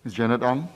Ms. Janet Ang.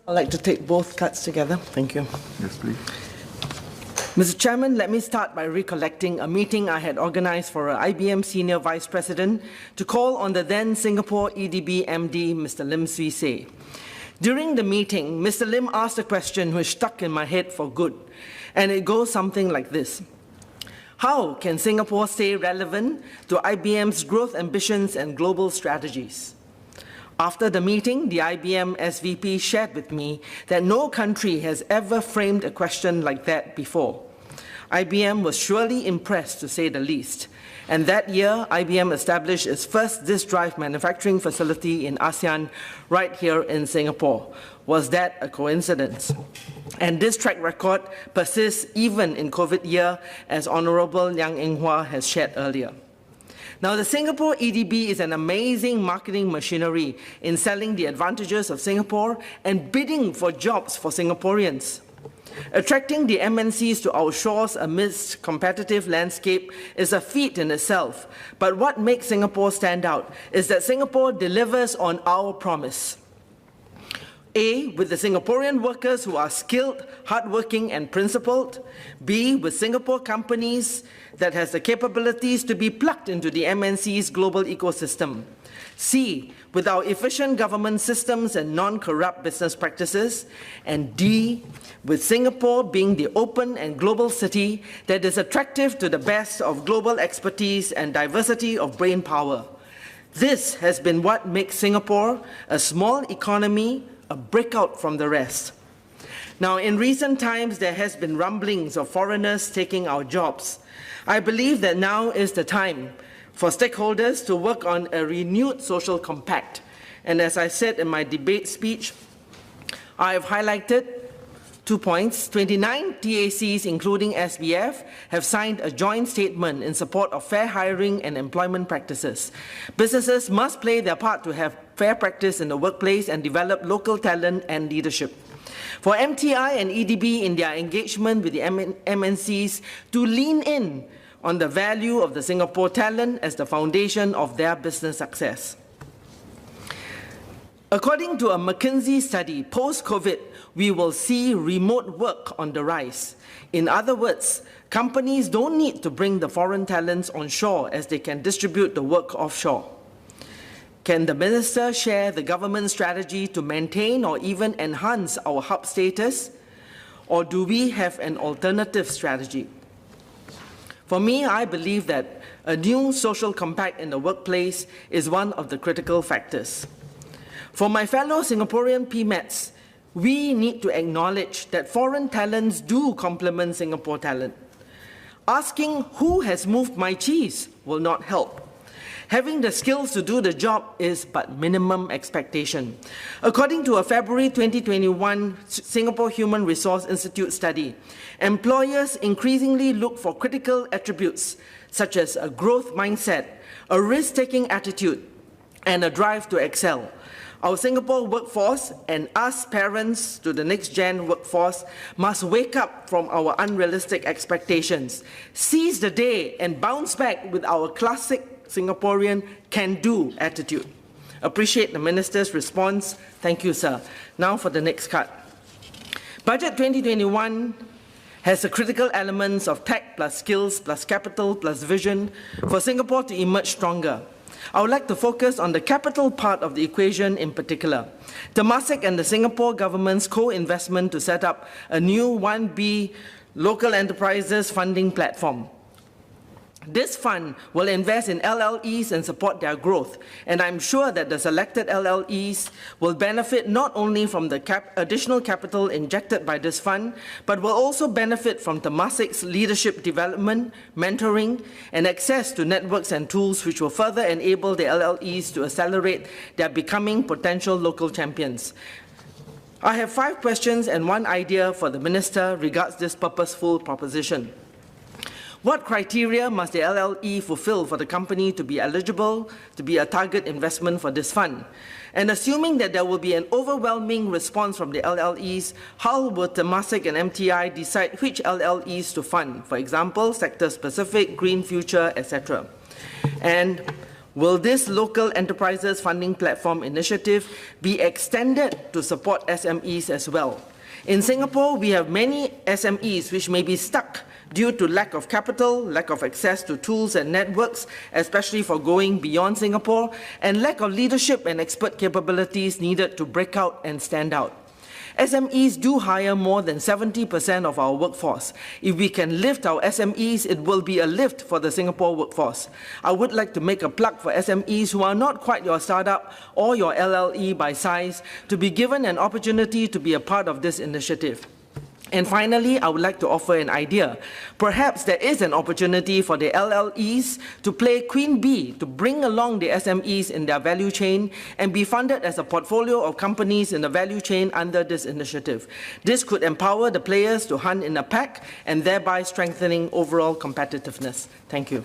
I'd like to take both cards together. Thank you. Yes, please. Mr. Chairman, let me start by recollecting a meeting I had organized for an IBM Senior Vice President to call on the then Singapore EDB MD, Mr. Lim Swee Say. During the meeting, Mr. Lim asked a question which stuck in my head for good, and it goes something like this. How can Singapore stay relevant to IBM's growth ambitions and global strategies? After the meeting, the IBM SVP shared with me that no country has ever framed a question like that before. IBM was surely impressed, to say the least. And that year, IBM established its first disk drive manufacturing facility in ASEAN right here in Singapore. Was that a coincidence? And this track record persists even in COVID year, as Honorable Liang Eng Hwa has shared earlier. Now, the Singapore EDB is an amazing marketing machinery in selling the advantages of Singapore and bidding for jobs for Singaporeans. Attracting the MNCs to our shores amidst competitive landscape is a feat in itself. But what makes Singapore stand out is that Singapore delivers on our promise. A, with the Singaporean workers who are skilled, hardworking, and principled. B, with Singapore companies that has the capabilities to be plugged into the MNC's global ecosystem. C, with our efficient government systems and non-corrupt business practices. And D, with Singapore being the open and global city that is attractive to the best of global expertise and diversity of brain power. This has been what makes Singapore a small economy, a breakout from the rest. Now, in recent times, there has been rumblings of foreigners taking our jobs. I believe that now is the time for stakeholders to work on a renewed social compact. And as I said in my debate speech, I have highlighted 2 points. 29 TACs, including SBF, have signed a joint statement in support of fair hiring and employment practices. Businesses must play their part to have fair practice in the workplace and develop local talent and leadership. For MTI and EDB in their engagement with the MNCs to lean in on the value of the Singapore talent as the foundation of their business success. According to a McKinsey study, post-COVID, we will see remote work on the rise. In other words, companies don't need to bring the foreign talents onshore as they can distribute the work offshore. Can the Minister share the government strategy to maintain or even enhance our hub status? Or do we have an alternative strategy? For me, I believe that a new social compact in the workplace is one of the critical factors. For my fellow Singaporean PMETs, we need to acknowledge that foreign talents do complement Singapore talent. Asking who has moved my cheese will not help. Having the skills to do the job is but minimum expectation. According to a February 2021 Singapore Human Resource Institute study, employers increasingly look for critical attributes such as a growth mindset, a risk-taking attitude, and a drive to excel. Our Singapore workforce and us parents to the next-gen workforce must wake up from our unrealistic expectations, seize the day and bounce back with our classic Singaporean can-do attitude. Appreciate the Minister's response. Thank you, sir. Now for the next card. Budget 2021 has the critical elements of tech plus skills plus capital plus vision for Singapore to emerge stronger. I would like to focus on the capital part of the equation in particular. Temasek and the Singapore government's co-investment to set up a new 1B local enterprises funding platform. This fund will invest in LLEs and support their growth, and I'm sure that the selected LLEs will benefit not only from the additional capital injected by this fund, but will also benefit from Temasek's leadership development, mentoring, and access to networks and tools which will further enable the LLEs to accelerate their becoming potential local champions. I have 5 questions and 1 idea for the Minister regards this purposeful proposition. What criteria must the LLE fulfill for the company to be eligible to be a target investment for this fund? And assuming that there will be an overwhelming response from the LLEs, how will Temasek and MTI decide which LLEs to fund? For example, sector-specific, green future, etc. And will this local enterprises funding platform initiative be extended to support SMEs as well? In Singapore, we have many SMEs which may be stuck due to lack of capital, lack of access to tools and networks, especially for going beyond Singapore, and lack of leadership and expert capabilities needed to break out and stand out. SMEs do hire more than 70% of our workforce. If we can lift our SMEs, it will be a lift for the Singapore workforce. I would like to make a plug for SMEs who are not quite your startup or your LLE by size to be given an opportunity to be a part of this initiative. And finally, I would like to offer an idea. Perhaps there is an opportunity for the LLEs to play Queen Bee to bring along the SMEs in their value chain and be funded as a portfolio of companies in the value chain under this initiative. This could empower the players to hunt in a pack and thereby strengthening overall competitiveness. Thank you.